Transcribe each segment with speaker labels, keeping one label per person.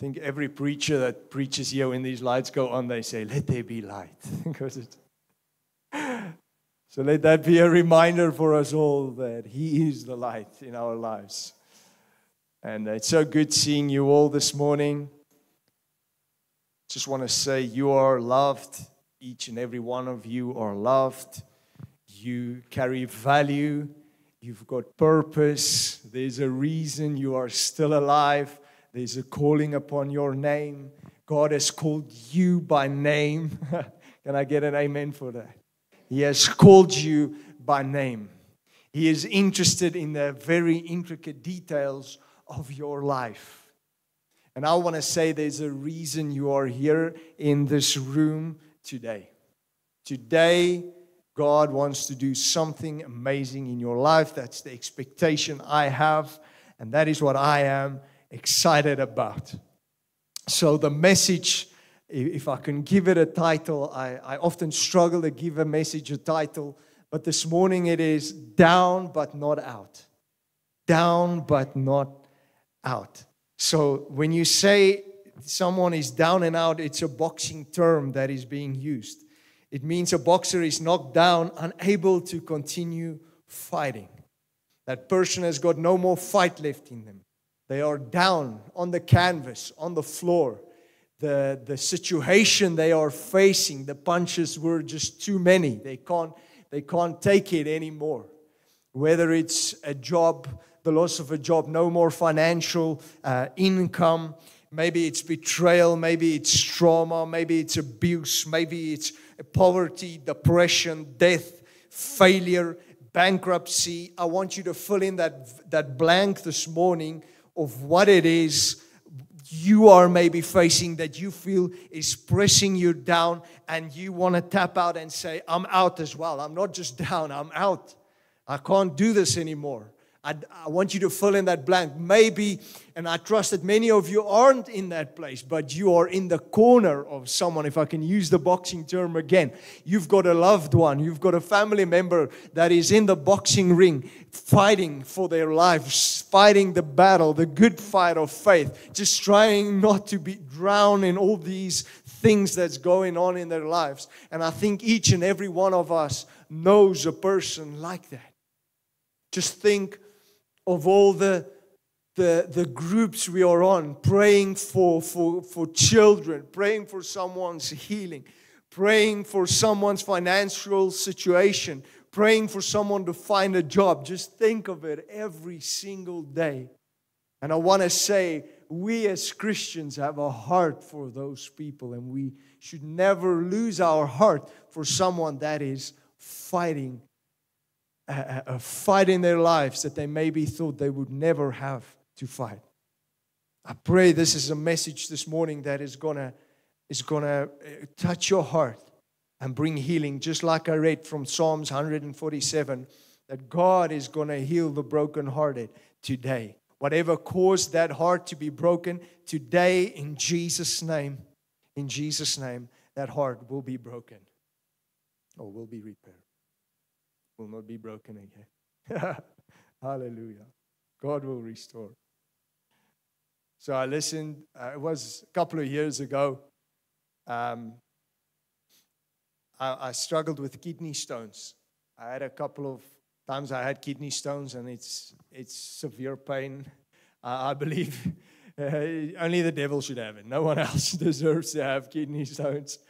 Speaker 1: think every preacher that preaches here, when these lights go on, they say, "Let there be light." So let that be a reminder for us all that He is the light in our lives. And it's so good seeing you all this morning. Just want to say you are loved. Each and every one of you are loved. You carry value. You've got purpose. There's a reason you are still alive. There's a calling upon your name. God has called you by name. Can I get an amen for that? He has called you by name. He is interested in the very intricate details of your life. And I want to say there's a reason you are here in this room today. Today, God wants to do something amazing in your life. That's the expectation I have, and that is what I am excited about. So the message, if I can give it a title, I often struggle to give a message a title, but this morning it is Down But Not Out. Down but not out. So when you say someone is down and out, it's a boxing term that is being used. It means a boxer is knocked down, unable to continue fighting. That person has got no more fight left in them. They are down on the canvas, on the floor. The situation they are facing, the punches were just too many. They can't take it anymore. Whether it's a job, the loss of a job, no more financial income. Maybe it's betrayal, maybe it's trauma, maybe it's abuse, maybe it's poverty, depression, death, failure, bankruptcy. I want you to fill in that blank this morning of what it is you are maybe facing that you feel is pressing you down, and you want to tap out and say, I'm out as well. I'm not just down, I'm out. I can't do this anymore. I want you to fill in that blank. Maybe, and I trust that many of you aren't in that place, but you are in the corner of someone, if I can use the boxing term again. You've got a loved one, you've got a family member that is in the boxing ring, fighting for their lives, fighting the battle, the good fight of faith, just trying not to be drowned in all these things that's going on in their lives. And I think each and every one of us knows a person like that. Just think of all the groups we are on, praying for children, praying for someone's healing, praying for someone's financial situation, praying for someone to find a job. Just think of it every single day. And I want to say, we as Christians have a heart for those people, and we should never lose our heart for someone that is fighting a fight in their lives that they maybe thought they would never have to fight. I pray this is a message this morning that is gonna touch your heart and bring healing, just like I read from Psalms 147, that God is gonna heal the brokenhearted today. Whatever caused that heart to be broken, today in Jesus' name, that heart will be broken or will be repaired. Will not be broken again. Hallelujah. God will restore. So I listened, it was a couple of years ago. I struggled with kidney stones. I had a couple of times I had kidney stones, and it's severe pain. I believe only the devil should have it. No one else deserves to have kidney stones.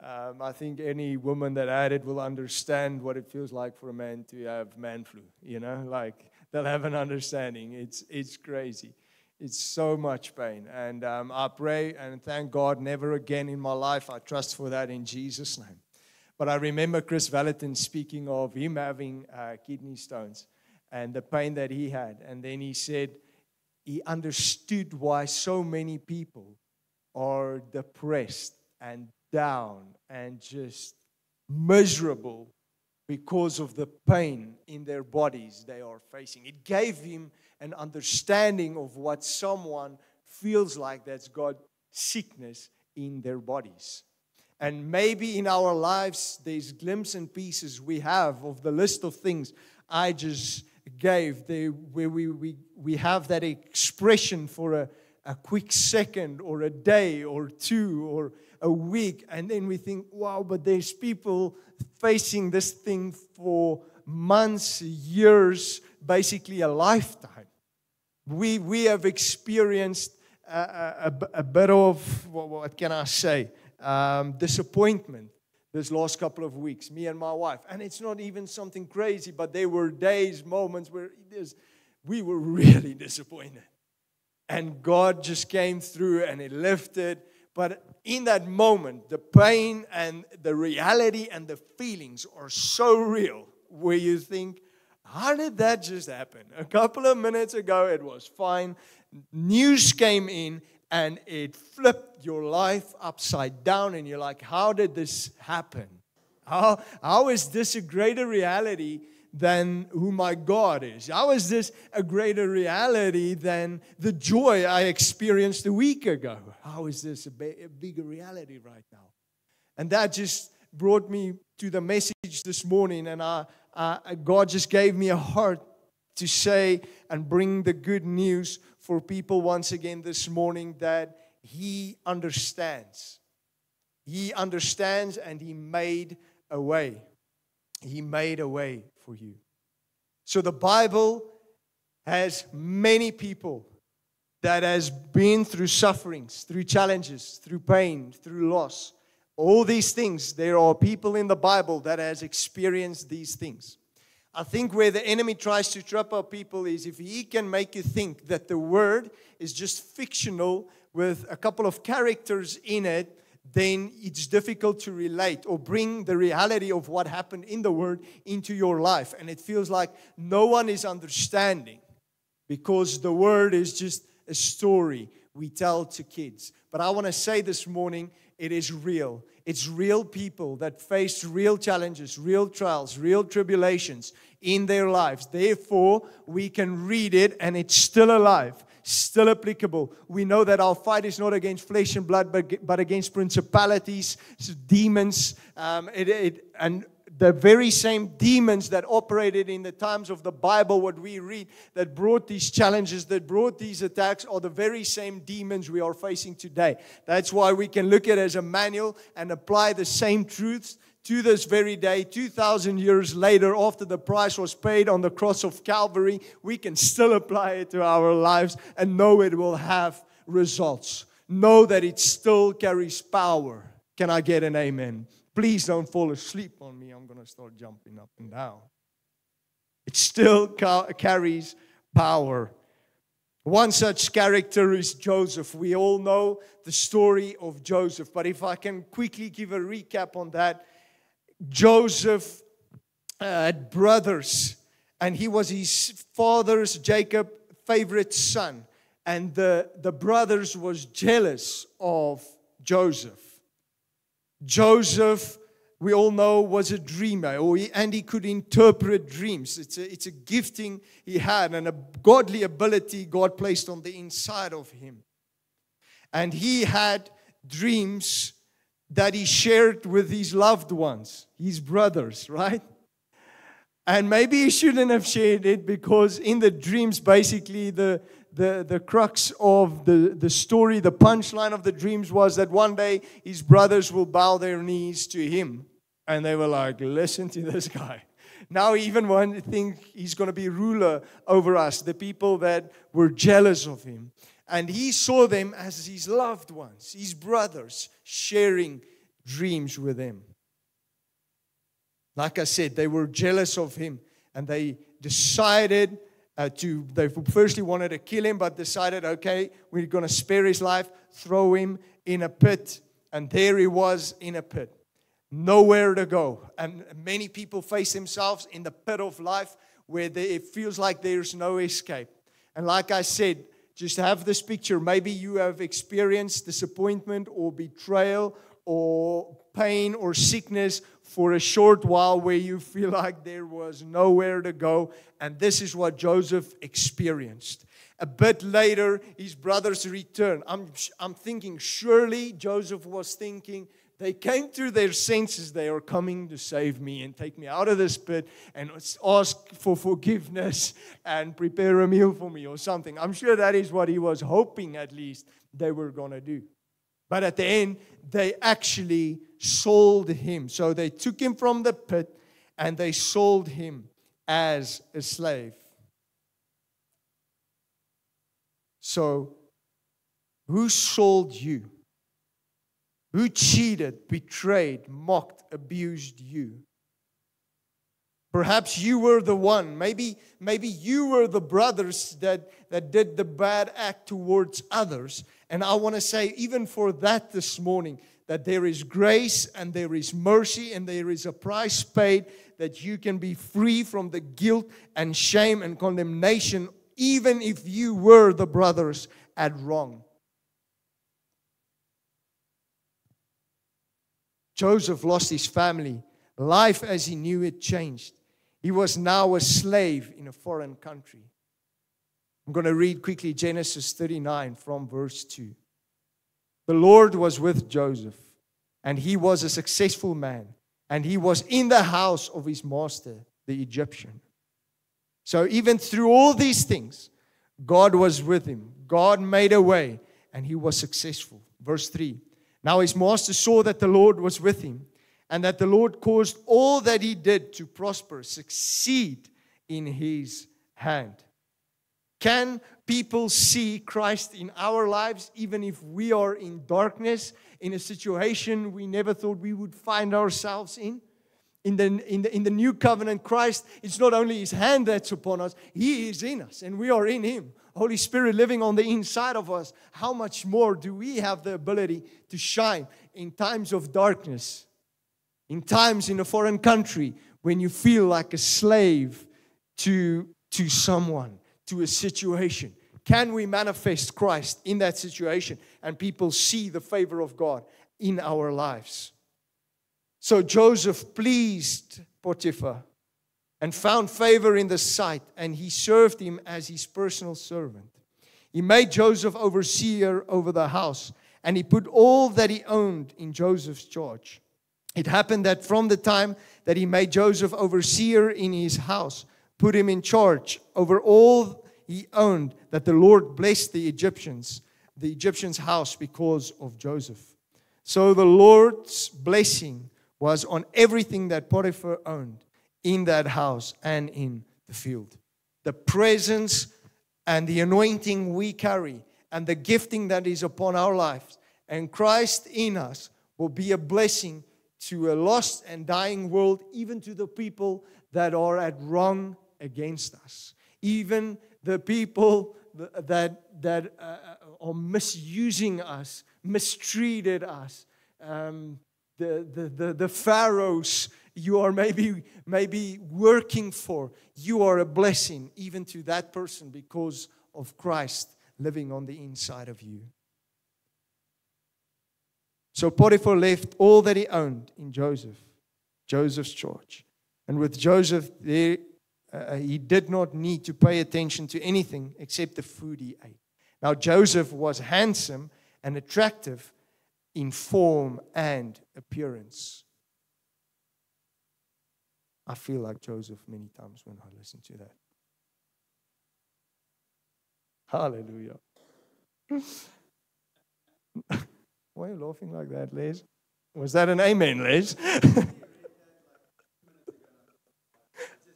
Speaker 1: I think any woman that had it will understand what it feels like for a man to have man flu. You know, like they'll have an understanding. It's crazy. It's so much pain. And I pray and thank God never again in my life. I trust for that in Jesus' name. But I remember Chris Valentin speaking of him having kidney stones and the pain that he had. And then he said he understood why so many people are depressed and down and just miserable because of the pain in their bodies they are facing. It gave him an understanding of what someone feels like that's got sickness in their bodies. And maybe in our lives there's glimpses and pieces we have of the list of things I just gave, where we have that expression for a quick second or a day or two or a week. And then we think, wow, but there's people facing this thing for months, years, basically a lifetime. We have experienced a bit of, what can I say, disappointment this last couple of weeks, me and my wife. And it's not even something crazy, but there were days, moments where we were really disappointed. And God just came through and it lifted. But in that moment, the pain and the reality and the feelings are so real where you think, how did that just happen? A couple of minutes ago, it was fine. News came in and it flipped your life upside down. And you're like, how did this happen? How is this a greater reality than who my God is? How is this a greater reality than the joy I experienced a week ago? How is this a bigger reality right now? And that just brought me to the message this morning. And God just gave me a heart to say and bring the good news for people once again this morning that He understands. He understands and He made a way. He made a way for you. So the Bible has many people that has been through sufferings, through challenges, through pain, through loss. All these things, there are people in the Bible that has experienced these things. I think where the enemy tries to trap our people is if he can make you think that the Word is just fictional with a couple of characters in it, then it's difficult to relate or bring the reality of what happened in the Word into your life. And it feels like no one is understanding because the Word is just a story we tell to kids. But I want to say this morning, it is real. It's real people that face real challenges, real trials, real tribulations in their lives. Therefore, we can read it and it's still alive, still applicable. We know that our fight is not against flesh and blood, but against principalities, demons, and the very same demons that operated in the times of the Bible, what we read, that brought these challenges, that brought these attacks, are the very same demons we are facing today. That's why we can look at it as a manual and apply the same truths to this very day. 2,000 years later, after the price was paid on the cross of Calvary, we can still apply it to our lives and know it will have results. Know that it still carries power. Can I get an amen? Please don't fall asleep on me. I'm going to start jumping up and down. It still carries power. One such character is Joseph. We all know the story of Joseph. But if I can quickly give a recap on that. Joseph had brothers. And he was his father's, Jacob's, favorite son. And the brothers was jealous of Joseph. Joseph, we all know, was a dreamer, and he could interpret dreams. It's a gifting he had and a godly ability God placed on the inside of him. And he had dreams that he shared with his loved ones, his brothers, right? And maybe he shouldn't have shared it because in the dreams, basically, the crux of the story, the punchline of the dreams was that one day his brothers will bow their knees to him. And they were like, listen to this guy. Now even one think he's going to be ruler over us, the people that were jealous of him. And he saw them as his loved ones, his brothers, sharing dreams with him. Like I said, they were jealous of him and they decided they firstly wanted to kill him, but decided, okay, we're going to spare his life, throw him in a pit. And there he was in a pit. Nowhere to go. And many people face themselves in the pit of life where it feels like there's no escape. And like I said, just have this picture. Maybe you have experienced disappointment or betrayal or pain or sickness for a short while where you feel like there was nowhere to go. And this is what Joseph experienced. A bit later, his brothers returned. I'm thinking, surely Joseph was thinking, They came to their senses. They are coming to save me and take me out of this pit and ask for forgiveness and prepare a meal for me or something. I'm sure that is what he was hoping at least they were going to do. But at the end, they actually sold him. So they took him from the pit and they sold him as a slave. So, who sold you? Who cheated, betrayed, mocked, abused you? Perhaps you were the one. Maybe you were the brothers that did the bad act towards others. And I want to say, even for that this morning, that there is grace and there is mercy and there is a price paid that you can be free from the guilt and shame and condemnation, even if you were the brothers at wrong. Joseph lost his family. Life as he knew it changed. He was now a slave in a foreign country. I'm going to read quickly Genesis 39 from verse 2. The Lord was with Joseph, and he was a successful man, and he was in the house of his master, the Egyptian. So even through all these things, God was with him. God made a way, and he was successful. Verse 3. Now his master saw that the Lord was with him, and that the Lord caused all that he did to prosper, succeed in his hand. Can people see Christ in our lives, even if we are in darkness, in a situation we never thought we would find ourselves in? In the new covenant, Christ, it's not only his hand that's upon us, he is in us, and we are in him. Holy Spirit living on the inside of us. How much more do we have the ability to shine in times of darkness? In times in a foreign country when you feel like a slave to someone, to a situation. Can we manifest Christ in that situation and people see the favor of God in our lives? So Joseph pleased Potiphar and found favor in the sight, and he served him as his personal servant. He made Joseph overseer over the house, and he put all that he owned in Joseph's charge. It happened that from the time that he made Joseph overseer in his house, put him in charge over all he owned, that the Lord blessed the Egyptians' house because of Joseph. So the Lord's blessing was on everything that Potiphar owned in that house and in the field. The presence and the anointing we carry and the gifting that is upon our lives and Christ in us will be a blessing to a lost and dying world, even to the people that are at wrong against us. Even the people that are misusing us, mistreated us. The pharaohs you are maybe working for, you are a blessing even to that person because of Christ living on the inside of you. So Potiphar left all that he owned in Joseph's charge. And with Joseph there, he did not need to pay attention to anything except the food he ate. Now Joseph was handsome and attractive in form and appearance. I feel like Joseph many times when I listen to that. Hallelujah. Why are you laughing like that, Les? Was that an amen, Les?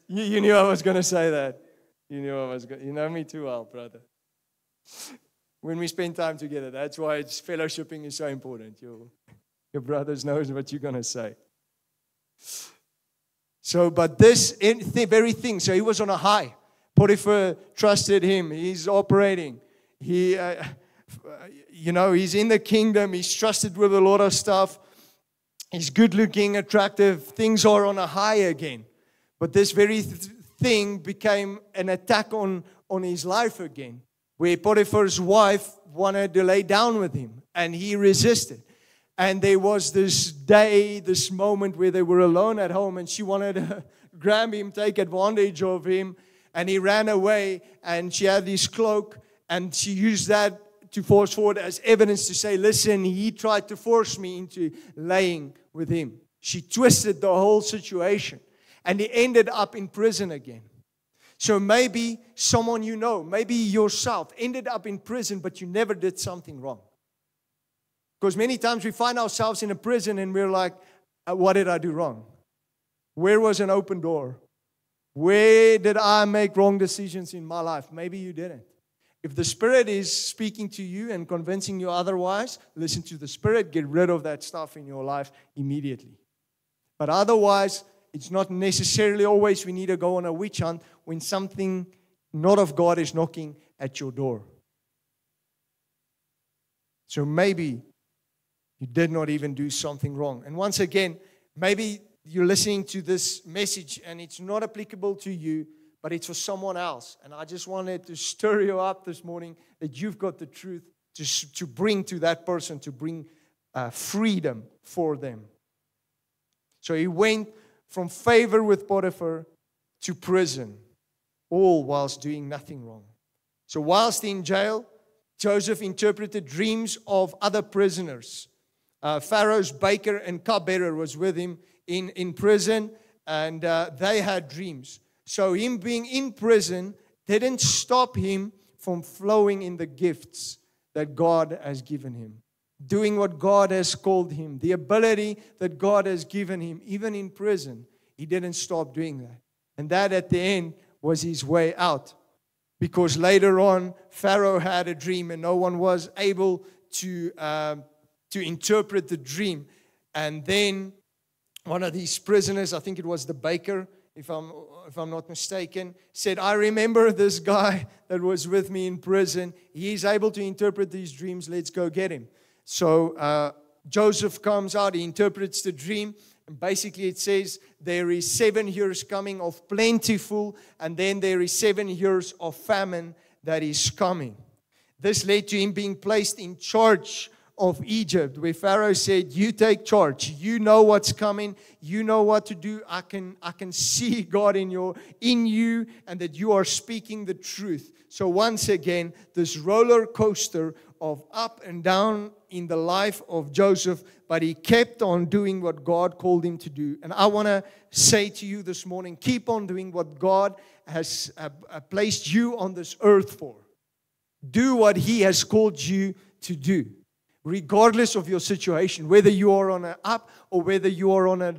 Speaker 1: You knew I was going to say that. You know me too well, brother. When we spend time together, that's why fellowshipping is so important. Your brothers knows what you're going to say. So, but this very thing, so he was on a high. Potiphar trusted him. He's operating. He's in the kingdom. He's trusted with a lot of stuff. He's good looking, attractive. Things are on a high again. But this very thing became an attack on his life again, where Potiphar's wife wanted to lay down with him, and he resisted. And there was this moment where they were alone at home, and she wanted to grab him, take advantage of him, and he ran away, and she had his cloak, and she used that to force forward as evidence to say, listen, he tried to force me into laying with him. She twisted the whole situation, and he ended up in prison again. So maybe someone you know, maybe yourself, ended up in prison, but you never did something wrong. Because many times we find ourselves in a prison and we're like, what did I do wrong? Where was an open door? Where did I make wrong decisions in my life? Maybe you didn't. If the Spirit is speaking to you and convincing you otherwise, listen to the Spirit, get rid of that stuff in your life immediately. But otherwise, it's not necessarily always we need to go on a witch hunt when something not of God is knocking at your door. So maybe you did not even do something wrong. And once again, maybe you're listening to this message and it's not applicable to you, but it's for someone else. And I just wanted to stir you up this morning that you've got the truth to bring to that person, to bring freedom for them. So he went from favor with Potiphar to prison, all whilst doing nothing wrong. So whilst in jail, Joseph interpreted dreams of other prisoners. Pharaoh's baker and cupbearer was with him in prison, and they had dreams. So him being in prison didn't stop him from flowing in the gifts that God has given him. Doing what God has called him. The ability that God has given him, even in prison. He didn't stop doing that. And that at the end was his way out. Because later on, Pharaoh had a dream and no one was able to interpret the dream. And then one of these prisoners, I think it was the baker, if I'm not mistaken, said, I remember this guy that was with me in prison. He's able to interpret these dreams. Let's go get him. So Joseph comes out. He interprets the dream. And basically it says there is 7 years coming of plentiful. And then there is 7 years of famine that is coming. This led to him being placed in charge of Egypt, where Pharaoh said, you take charge. You know what's coming. You know what to do. I can see God in you, and that you are speaking the truth. So once again, this roller coaster of up and down in the life of Joseph, but he kept on doing what God called him to do. And I want to say to you this morning, keep on doing what God has placed you on this earth for. Do what He has called you to do. Regardless of your situation, whether you are on an up or whether you are on a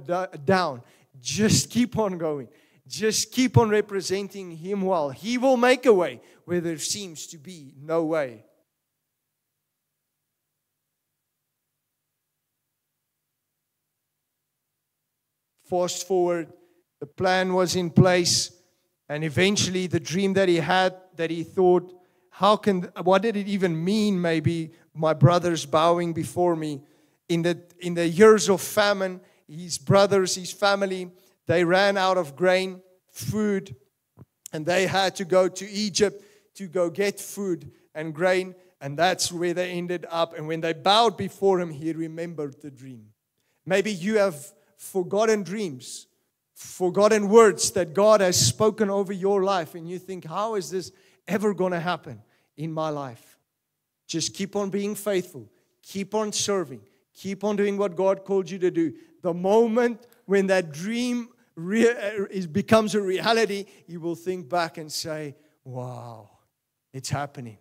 Speaker 1: down, just keep on going. Just keep on representing Him well. He will make a way where there seems to be no way. Fast forward, the plan was in place, and eventually the dream that he had, that he thought, what did it even mean, maybe, my brothers bowing before me? In the years of famine, his brothers, his family, they ran out of grain, food, and they had to go to Egypt to go get food and grain, and that's where they ended up. And when they bowed before him, he remembered the dream. Maybe you have forgotten dreams, forgotten words that God has spoken over your life, and you think, how is this ever going to happen in my life? Just keep on being faithful. Keep on serving. Keep on doing what God called you to do. The moment when that dream becomes a reality, you will think back and say, wow, it's happening.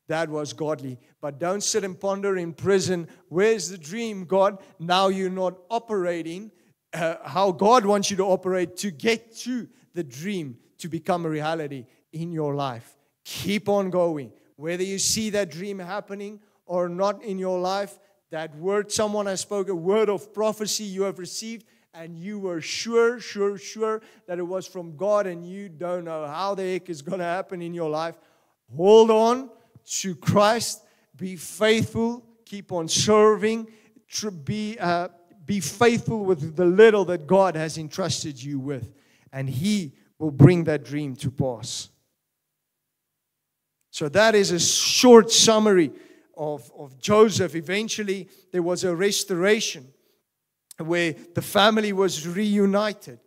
Speaker 1: That was godly. But don't sit and ponder in prison. Where's the dream, God? Now you're not operating how God wants you to operate to get to the dream to become a reality in your life. Keep on going. Whether you see that dream happening or not in your life, that word someone has spoken, a word of prophecy you have received, and you were sure that it was from God, and you don't know how the heck is going to happen in your life. Hold on to Christ. Be faithful. Keep on serving. Be faithful with the little that God has entrusted you with, and He will bring that dream to pass. So that is a short summary of Joseph. Eventually, there was a restoration where the family was reunited,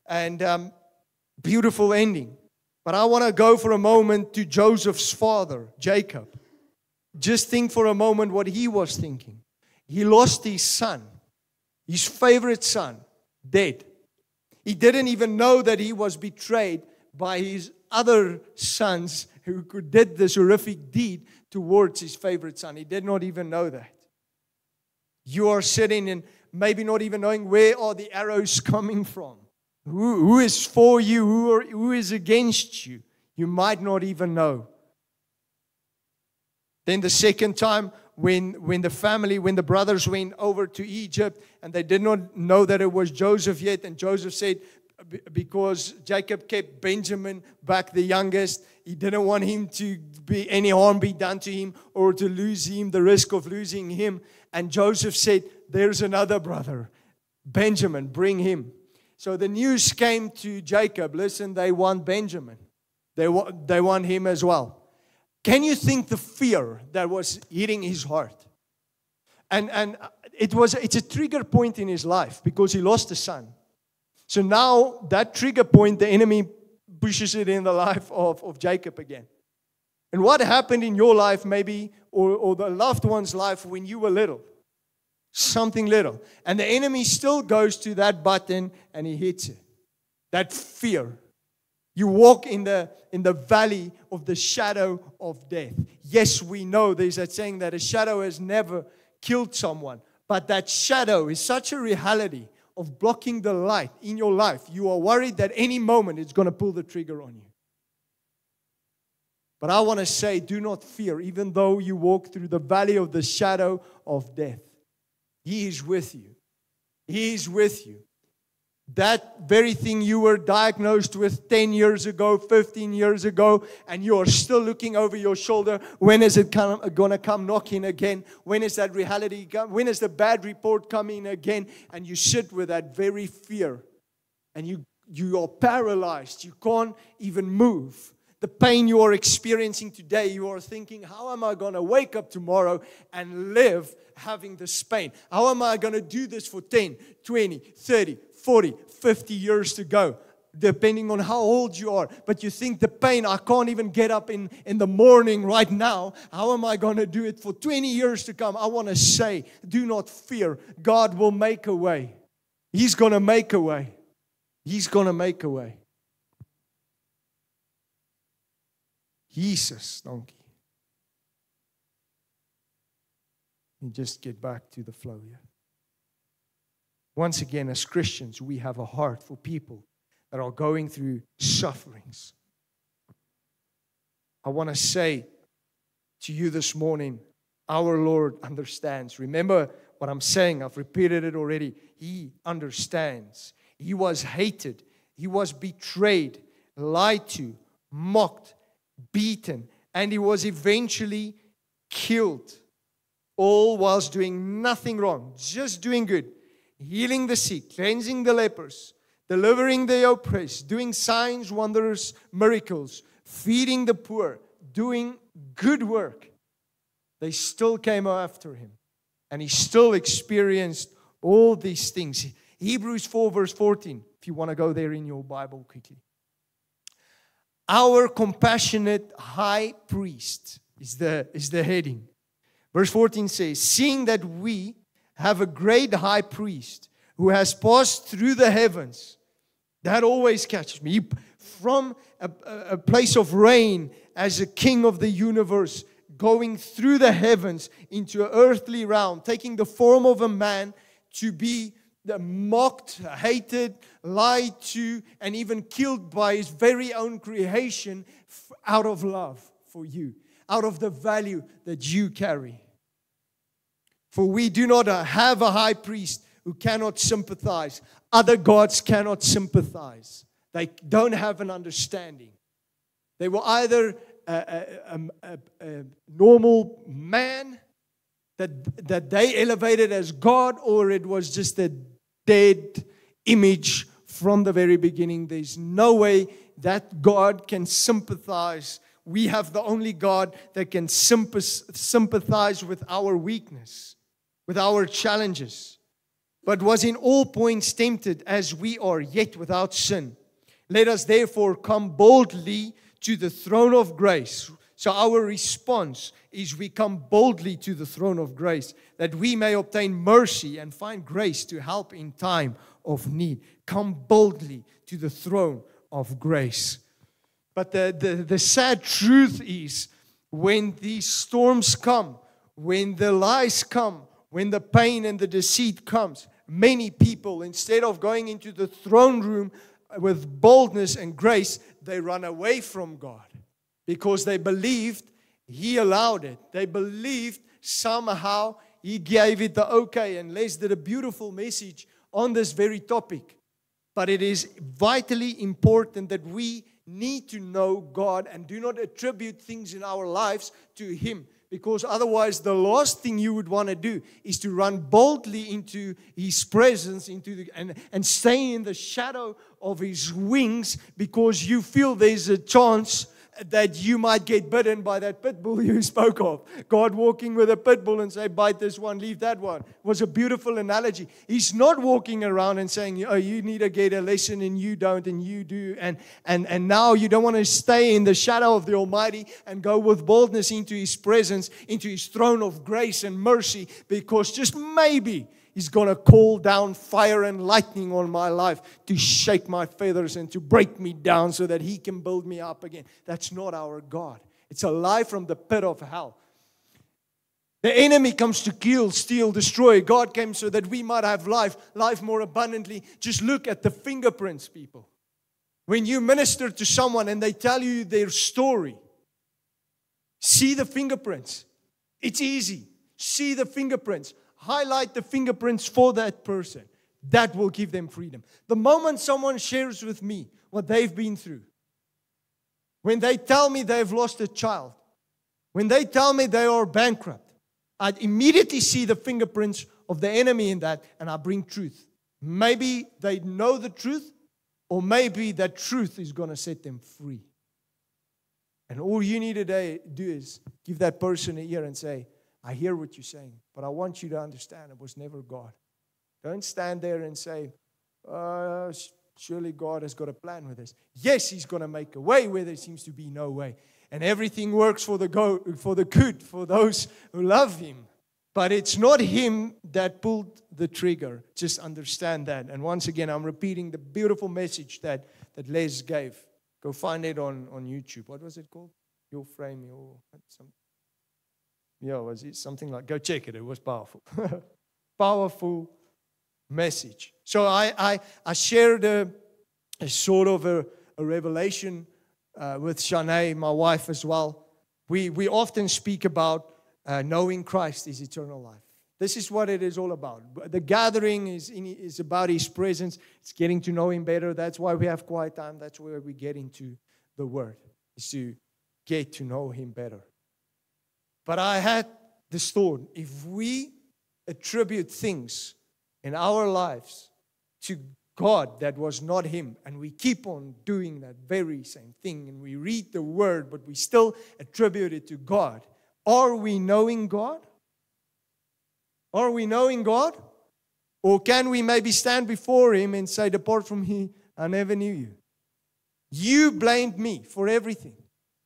Speaker 1: and beautiful ending. But I want to go for a moment to Joseph's father, Jacob. Just think for a moment what he was thinking. He lost his son, his favorite son, dead. He didn't even know that he was betrayed by his other sons who did this horrific deed towards his favorite son. He did not even know that. You are sitting and maybe not even knowing where are the arrows coming from. Who is for you? Who is against you? You might not even know. Then the second time, when the brothers went over to Egypt and they did not know that it was Joseph yet, and Joseph said, because Jacob kept Benjamin back, the youngest, he didn't want him to be any harm be done to him or to lose him, the risk of losing him. And Joseph said, there's another brother, Benjamin, bring him. So the news came to Jacob, listen, they want Benjamin. They want him as well. Can you think the fear that was hitting his heart? And it's a trigger point in his life because he lost a son. So now that trigger point, the enemy pushes it in the life of Jacob again. And what happened in your life maybe, or the loved one's life when you were little? Something little. And the enemy still goes to that button and he hits it. That fear. You walk in the valley of the shadow of death. Yes, we know there's that saying that a shadow has never killed someone. But that shadow is such a reality of blocking the light in your life. You are worried that any moment it's going to pull the trigger on you. But I want to say, do not fear, even though you walk through the valley of the shadow of death. He is with you. He is with you. That very thing you were diagnosed with 10 years ago, 15 years ago, and you are still looking over your shoulder. When is it going to come knocking again? When is that reality come? When is the bad report coming again? And you sit with that very fear. And you are paralyzed. You can't even move. The pain you are experiencing today, you are thinking, how am I going to wake up tomorrow and live having this pain? How am I going to do this for 10, 20, 30, 40, 50 years to go, depending on how old you are. But you think the pain, I can't even get up in the morning right now. How am I going to do it for 20 years to come? I want to say, do not fear. God will make a way. He's going to make a way. He's going to make a way. Jesus, donkey. And just get back to the flow here. Once again, as Christians, we have a heart for people that are going through sufferings. I want to say to you this morning, our Lord understands. Remember what I'm saying, I've repeated it already. He understands. He was hated. He was betrayed, lied to, mocked, beaten, and he was eventually killed. All whilst doing nothing wrong, just doing good. Healing the sick, cleansing the lepers, delivering the oppressed, doing signs, wonders, miracles, feeding the poor, doing good work. They still came after him. And he still experienced all these things. Hebrews 4 verse 14, if you want to go there in your Bible quickly. Our compassionate high priest is the heading. Verse 14 says, seeing that we have a great high priest who has passed through the heavens. That always catches me. From a place of reign as a king of the universe, going through the heavens into an earthly realm, taking the form of a man to be mocked, hated, lied to, and even killed by his very own creation out of love for you, out of the value that you carry. For we do not have a high priest who cannot sympathize. Other gods cannot sympathize. They don't have an understanding. They were either a normal man that they elevated as God, or it was just a dead image from the very beginning. There's no way that God can sympathize. We have the only God that can sympathize with our weakness, with our challenges, but was in all points tempted as we are, yet without sin. Let us therefore come boldly to the throne of grace, So our response is we come boldly to the throne of grace that we may obtain mercy and find grace to help in time of need. Come boldly to the throne of grace. But the sad truth is when these storms come, when the lies come, when the pain and the deceit comes, many people, instead of going into the throne room with boldness and grace, they run away from God. Because they believed He allowed it. They believed somehow He gave it the okay. And Les did a beautiful message on this very topic. But it is vitally important that we need to know God and do not attribute things in our lives to Him. Because otherwise, the last thing you would want to do is to run boldly into His presence and stay in the shadow of His wings because you feel there's a chance that you might get bitten by that pit bull you spoke of. God walking with a pit bull and say, bite this one, leave that one. Was a beautiful analogy. He's not walking around and saying, oh, you need to get a lesson and you don't and you do. And now you don't want to stay in the shadow of the Almighty and go with boldness into His presence, into His throne of grace and mercy, because just maybe He's going to call down fire and lightning on my life to shake my feathers and to break me down so that He can build me up again. That's not our God. It's a lie from the pit of hell. The enemy comes to kill, steal, destroy. God came so that we might have life more abundantly. Just look at the fingerprints, people. When you minister to someone and they tell you their story, see the fingerprints. It's easy. See the fingerprints. Highlight the fingerprints for that person. That will give them freedom. The moment someone shares with me what they've been through, when they tell me they've lost a child, when they tell me they are bankrupt, I immediately see the fingerprints of the enemy in that, and I bring truth. Maybe they know the truth, or maybe that truth is going to set them free. And all you need to do is give that person an ear and say, I hear what you're saying, but I want you to understand it was never God. Don't stand there and say, surely God has got a plan with this. Yes, He's going to make a way where there seems to be no way. And everything works for the good, for those who love Him. But it's not Him that pulled the trigger. Just understand that. And once again, I'm repeating the beautiful message that Les gave. Go find it on YouTube. What was it called? Your frame, something. Yeah, was it something like, go check it. It was powerful. Powerful message. So I shared a sort of a revelation with Shanae, my wife as well. We often speak about knowing Christ is eternal life. This is what it is all about. The gathering is about His presence. It's getting to know Him better. That's why we have quiet time. That's where we get into the Word, is to get to know Him better. But I had this thought, if we attribute things in our lives to God that was not Him, and we keep on doing that very same thing, and we read the Word, but we still attribute it to God, are we knowing God? Are we knowing God? Or can we maybe stand before Him and say, depart from me, I never knew you. You blamed me for everything.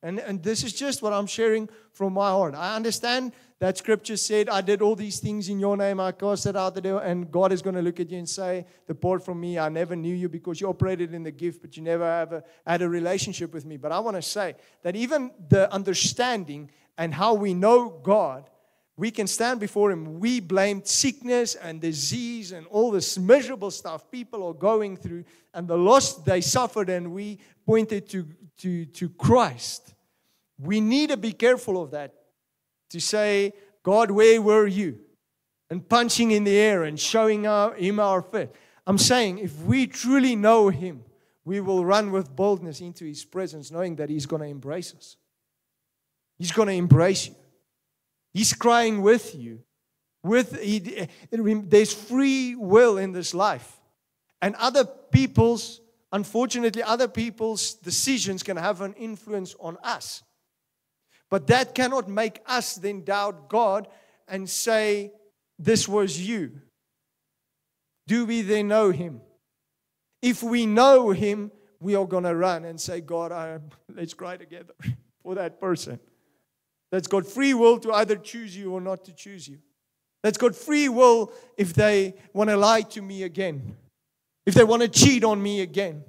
Speaker 1: And this is just what I'm sharing from my heart. I understand that Scripture said, I did all these things in your name. I cast it out the devil. And God is going to look at you and say, depart from me. I never knew you, because you operated in the gift, but you never had a relationship with me. But I want to say that even the understanding and how we know God, we can stand before Him. We blamed sickness and disease and all this miserable stuff people are going through and the loss they suffered, and we pointed to Christ. We need to be careful of that. To say, God, where were you? And punching in the air and showing Him our faith. I'm saying, if we truly know Him, we will run with boldness into His presence, knowing that He's going to embrace us. He's going to embrace you. He's crying with you. There's free will in this life. And unfortunately, other people's decisions can have an influence on us. But that cannot make us then doubt God and say, this was you. Do we then know Him? If we know Him, we are going to run and say, God, let's cry together for that person. That's got free will to either choose you or not to choose you. That's got free will if they want to lie to me again. If they want to cheat on me again.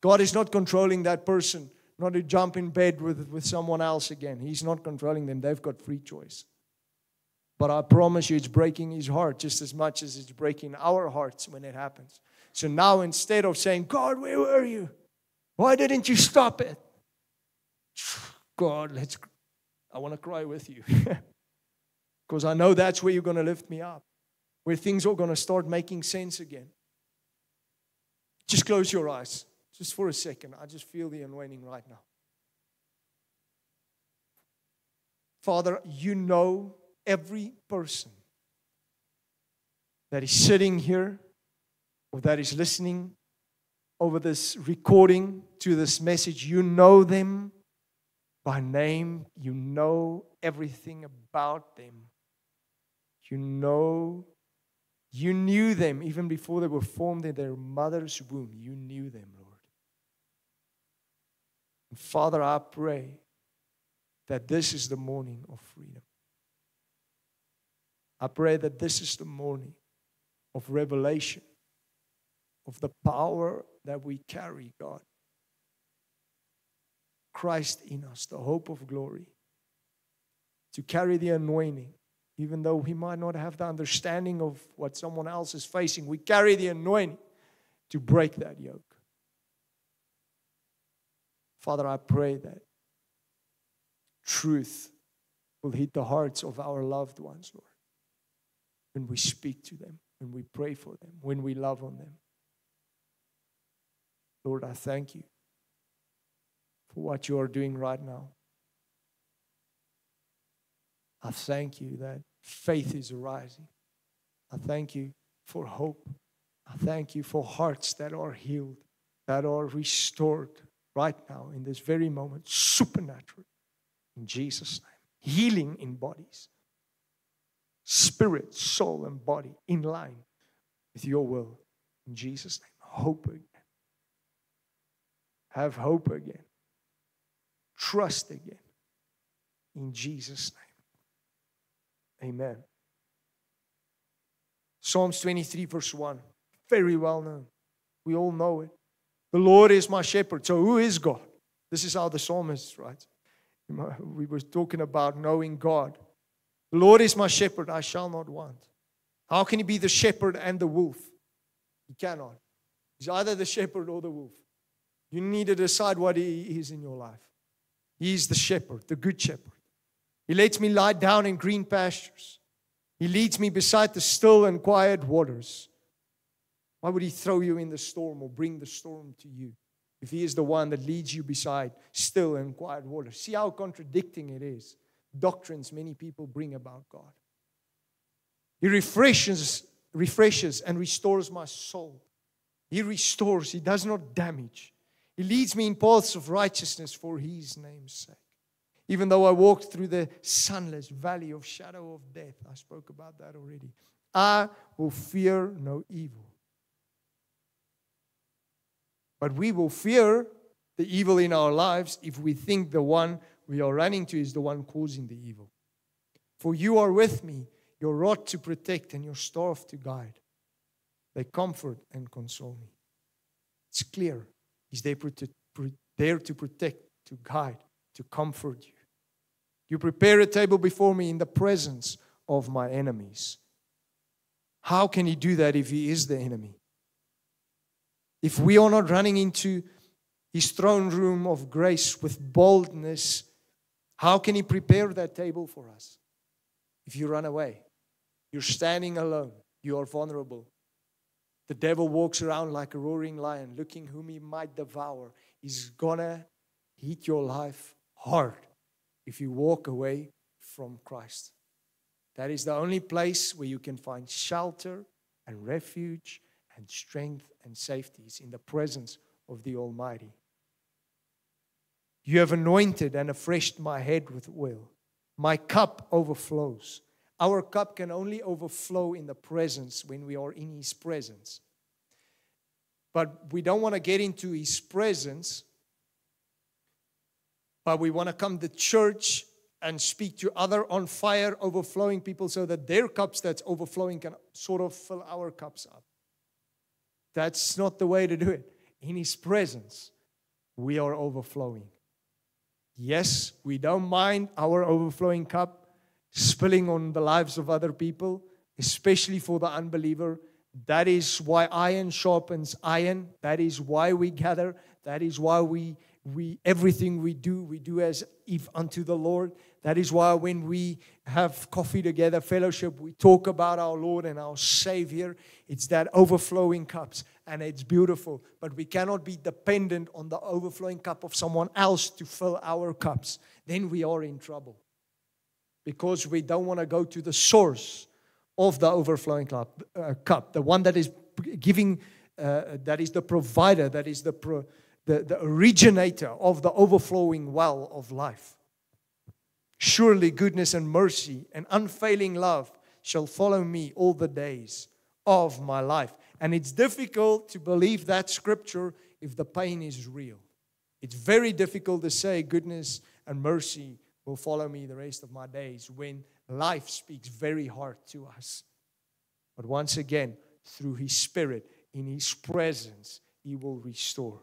Speaker 1: God is not controlling that person not to jump in bed with someone else again. He's not controlling them. They've got free choice. But I promise you, it's breaking His heart just as much as it's breaking our hearts when it happens. So now instead of saying, God, where were you? Why didn't you stop it? God, I want to cry with you. Because I know that's where you're going to lift me up. Where things are going to start making sense again. Just close your eyes. Just for a second. I just feel the anointing right now. Father, you know every person that is sitting here or that is listening over this recording to this message. You know them by name. You know everything about them. You knew them even before they were formed in their mother's womb. You knew them, Lord. And Father, I pray that this is the morning of freedom. I pray that this is the morning of revelation, of the power that we carry, God. Christ in us, the hope of glory. To carry the anointing, even though we might not have the understanding of what someone else is facing, we carry the anointing to break that yoke. Father, I pray that truth will hit the hearts of our loved ones, Lord. When we speak to them, when we pray for them, when we love on them. Lord, I thank you for what you are doing right now. I thank you that faith is arising. I thank you for hope. I thank you for hearts that are healed, that are restored right now in this very moment, supernatural. In Jesus' name. Healing in bodies. Spirit, soul, and body in line with your will. In Jesus' name. Hope again. Have hope again. Trust again. In Jesus' name. Amen. Psalms 23 verse 1. Very well known. We all know it. The Lord is my shepherd. So who is God? This is how the psalmist writes. We were talking about knowing God. The Lord is my shepherd, I shall not want. How can He be the shepherd and the wolf? He cannot. He's either the shepherd or the wolf. You need to decide what He is in your life. He is the shepherd, the good shepherd. He lets me lie down in green pastures. He leads me beside the still and quiet waters. Why would He throw you in the storm or bring the storm to you if He is the one that leads you beside still and quiet waters? See how contradicting it is. Doctrines many people bring about God. He refreshes and restores my soul. He restores. He does not damage. He leads me in paths of righteousness for His name's sake. Even though I walked through the sunless valley of shadow of death, I spoke about that already, I will fear no evil. But we will fear the evil in our lives if we think the one we are running to is the one causing the evil. For you are with me, your rod to protect and your staff to guide. They comfort and console me. It's clear. He's there to protect, to guide, to comfort you. You prepare a table before me in the presence of my enemies. How can He do that if He is the enemy? If we are not running into His throne room of grace with boldness, how can He prepare that table for us? If you run away, you're standing alone, you are vulnerable. The devil walks around like a roaring lion, looking whom he might devour. He's gonna hit your life hard if you walk away from Christ. That is the only place where you can find shelter and refuge and strength and safety, is in the presence of the Almighty. You have anointed and refreshed my head with oil. My cup overflows. Our cup can only overflow in the presence when we are in His presence. But we don't want to get into His presence but we want to come to church and speak to other on fire, overflowing people so that their cups that's overflowing can sort of fill our cups up. That's not the way to do it. In His presence, we are overflowing. Yes, we don't mind our overflowing cup spilling on the lives of other people, especially for the unbeliever. That is why iron sharpens iron. That is why we gather. That is why we everything we do as if unto the Lord. That is why when we have coffee together, fellowship, we talk about our Lord and our Savior. It's that overflowing cups, and it's beautiful. But we cannot be dependent on the overflowing cup of someone else to fill our cups. Then we are in trouble, because we don't want to go to the source of the overflowing cup, the one that is giving, that is the provider, that is the originator of the overflowing well of life. Surely goodness and mercy and unfailing love shall follow me all the days of my life. And it's difficult to believe that scripture if the pain is real. It's very difficult to say goodness and mercy will follow me the rest of my days when life speaks very hard to us. But once again, through His Spirit, in His presence, He will restore.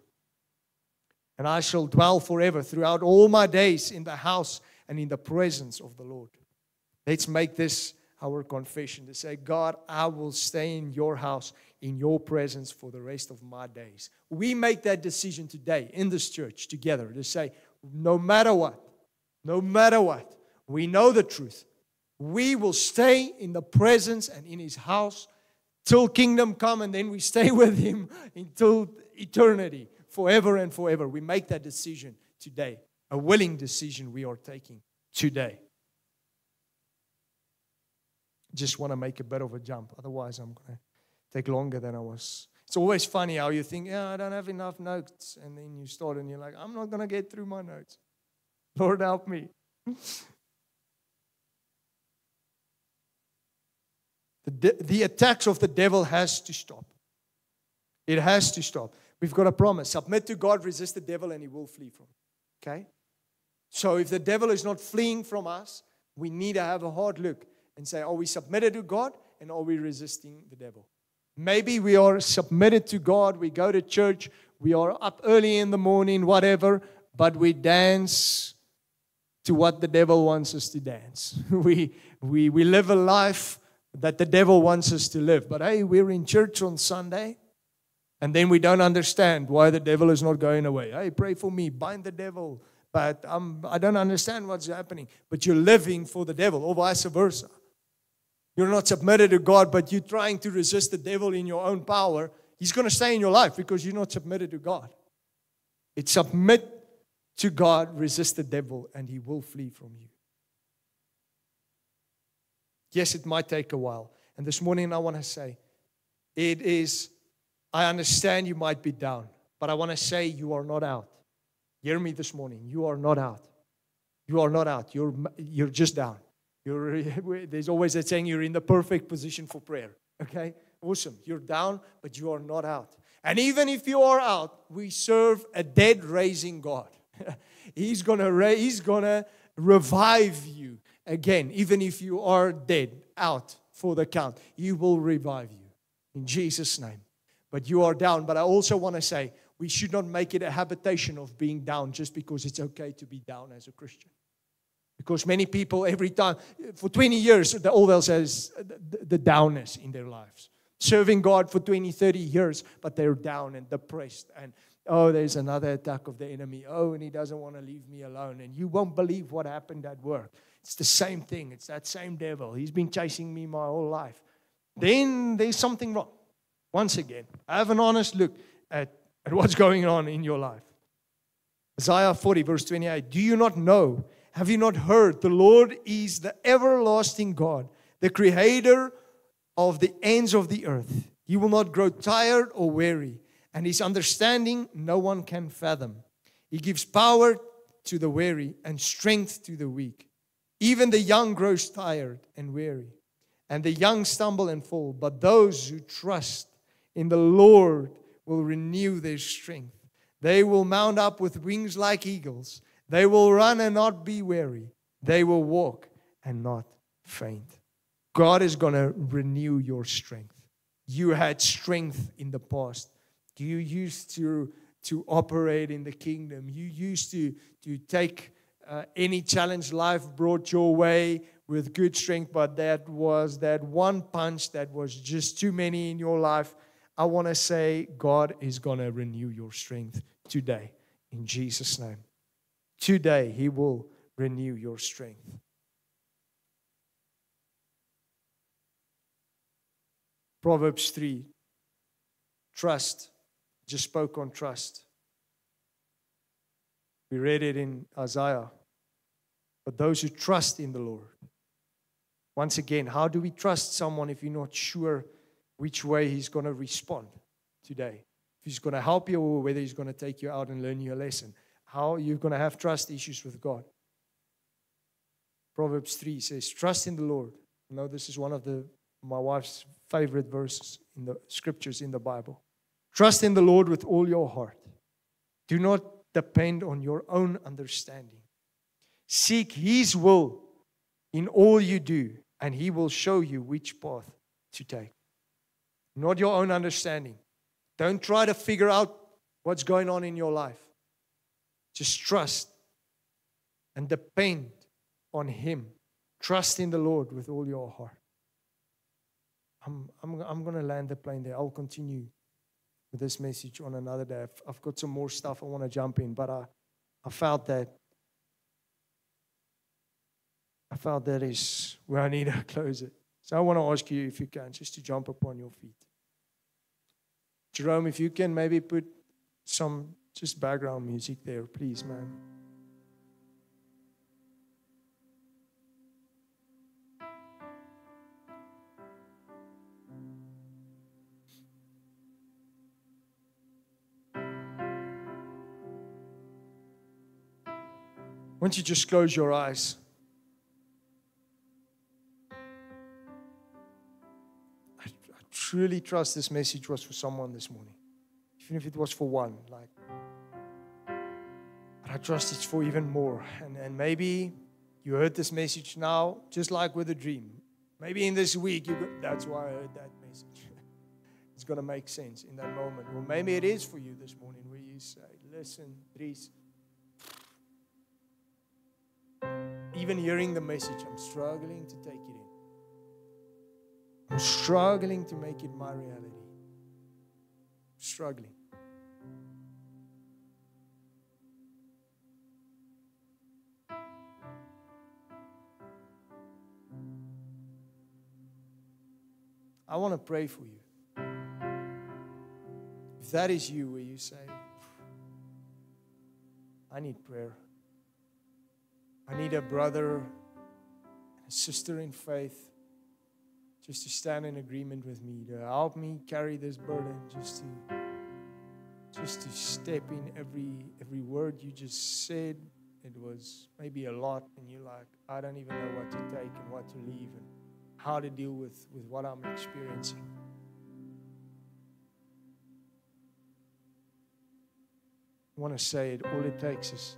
Speaker 1: And I shall dwell forever throughout all my days in the house and in the presence of the Lord. Let's make this our confession to say, God, I will stay in your house, in your presence for the rest of my days. We make that decision today in this church together to say, no matter what, we know the truth. We will stay in the presence and in His house till kingdom come, and then we stay with Him until eternity, forever and forever. We make that decision today. A willing decision we are taking today. Just want to make a bit of a jump. Otherwise, I'm going to take longer than I was. It's always funny how you think, I don't have enough notes. And then you start and you're like, I'm not going to get through my notes. Lord, help me. The attacks of the devil has to stop. It has to stop. We've got a promise. Submit to God, resist the devil, and he will flee from you. Okay? So if the devil is not fleeing from us, we need to have a hard look and say, are we submitted to God, and are we resisting the devil? Maybe we are submitted to God, we go to church, we are up early in the morning, whatever, but we dance to what the devil wants us to dance. We live a life that the devil wants us to live. But hey, we're in church on Sunday, and then we don't understand why the devil is not going away. Hey, pray for me, bind the devil. But I don't understand what's happening. But you're living for the devil, or vice versa. You're not submitted to God, but you're trying to resist the devil in your own power. He's going to stay in your life because you're not submitted to God. It's submit to God, resist the devil, and he will flee from you. Yes, it might take a while. And this morning I want to say, I understand you might be down, but I want to say you are not out. Hear me this morning. You are not out. You are not out. You're just down. There's always that saying, you're in the perfect position for prayer. Okay? Awesome. You're down, but you are not out. And even if you are out, we serve a dead raising God. He's gonna revive you again. Even if you are dead, out for the count, He will revive you in Jesus' name. But you are down. But I also want to say, we should not make it a habitation of being down just because it's okay to be down as a Christian. Because many people, every time, for 20 years, all they'll say is the downness in their lives. Serving God for 20, 30 years, but they're down and depressed. And, there's another attack of the enemy. And he doesn't want to leave me alone. And you won't believe what happened at work. It's the same thing. It's that same devil. He's been chasing me my whole life. Then there's something wrong. Once again, have an honest look at what's going on in your life. Isaiah 40, verse 28. Do you not know? Have you not heard? The Lord is the everlasting God, the creator of the ends of the earth. He will not grow tired or weary, and His understanding no one can fathom. He gives power to the weary and strength to the weak. Even the young grows tired and weary, and the young stumble and fall. But those who trust in the Lord will renew their strength. They will mount up with wings like eagles. They will run and not be weary. They will walk and not faint. God is going to renew your strength. You had strength in the past. You used to operate in the kingdom. You used to take any challenge life brought your way with good strength, but that was that one punch that was just too many in your life. I want to say God is going to renew your strength today in Jesus' name. Today, He will renew your strength. Proverbs 3, trust. Just spoke on trust. We read it in Isaiah. But those who trust in the Lord. Once again, how do we trust someone if you're not sure which way He's going to respond today? If He's going to help you or whether He's going to take you out and learn you a lesson. How you're going to have trust issues with God. Proverbs 3 says, trust in the Lord. I know this is one of my wife's favorite verses in the scriptures in the Bible. Trust in the Lord with all your heart. Do not depend on your own understanding. Seek His will in all you do, and He will show you which path to take. Not your own understanding. Don't try to figure out what's going on in your life. Just trust and depend on Him. Trust in the Lord with all your heart. I'm going to land the plane there. I'll continue with this message on another day. I've got some more stuff I want to jump in, but I felt that is where I need to close it. So I want to ask you, if you can, just to jump upon your feet. Jerome, if you can maybe put some just background music there, please, man. Once you just close your eyes. I truly trust this message was for someone this morning. Even if it was for one. But I trust it's for even more. And maybe you heard this message now, just like with a dream. Maybe in this week, that's why I heard that message. It's going to make sense in that moment. Or maybe it is for you this morning where you say, listen, Dries, even hearing the message, I'm struggling to take it in. I'm struggling to make it my reality. I'm struggling. I want to pray for you. If that is you, where you say, I need prayer. I need a brother and a sister in faith just to stand in agreement with me, to help me carry this burden, just to step in every word you just said. It was maybe a lot, and you're like, I don't even know what to take and what to leave and how to deal with what I'm experiencing. I want to say it, all it takes is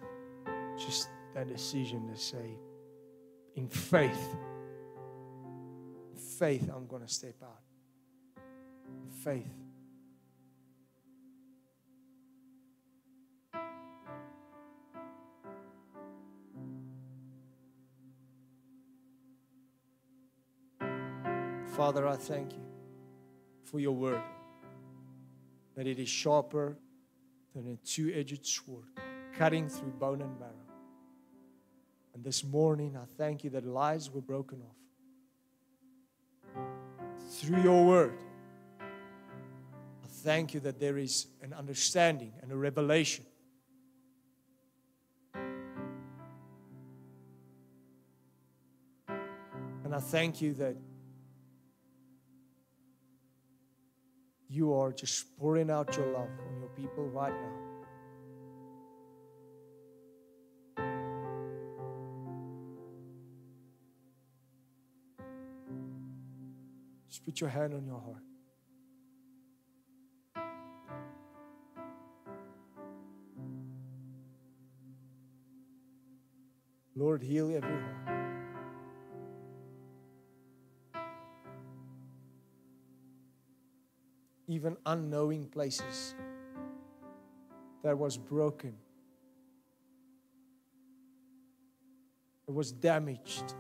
Speaker 1: just that decision to say, in faith, I'm going to step out. In faith. Father, I thank you for your word, that it is sharper than a two-edged sword, cutting through bone and marrow. And this morning, I thank you that lies were broken off. Through your word, I thank you that there is an understanding and a revelation. And I thank you that you are just pouring out your love on your people right now. Just put your hand on your heart. Lord, heal every heart. Even unknowing places that was broken, it was damaged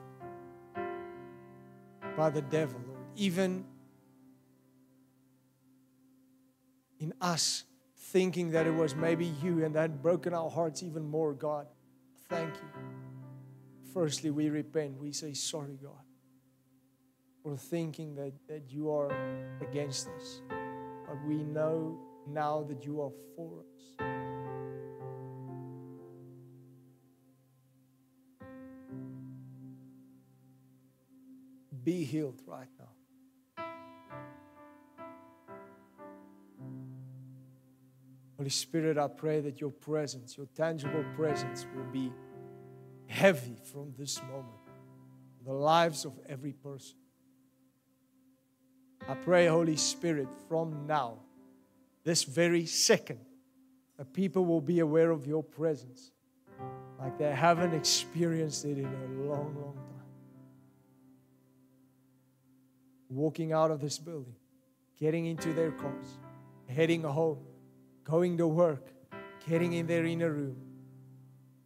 Speaker 1: by the devil, Lord. Even in us thinking that it was maybe you and that had broken our hearts even more, God, thank you. Firstly, we repent. We say sorry, God, for thinking that you are against us. But we know now that you are for us. Be healed right now. Holy Spirit, I pray that your presence, your tangible presence, will be heavy from this moment in the lives of every person. I pray, Holy Spirit, from now, this very second, that people will be aware of your presence like they haven't experienced it in a long, long time. Walking out of this building, getting into their cars, heading home, going to work, getting in their inner room,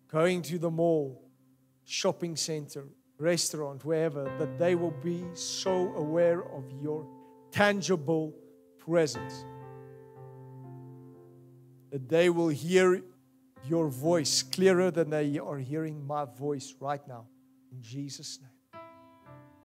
Speaker 1: going to the mall, shopping center, restaurant, wherever, that they will be so aware of your tangible presence, that they will hear your voice clearer than they are hearing my voice right now. In Jesus' name.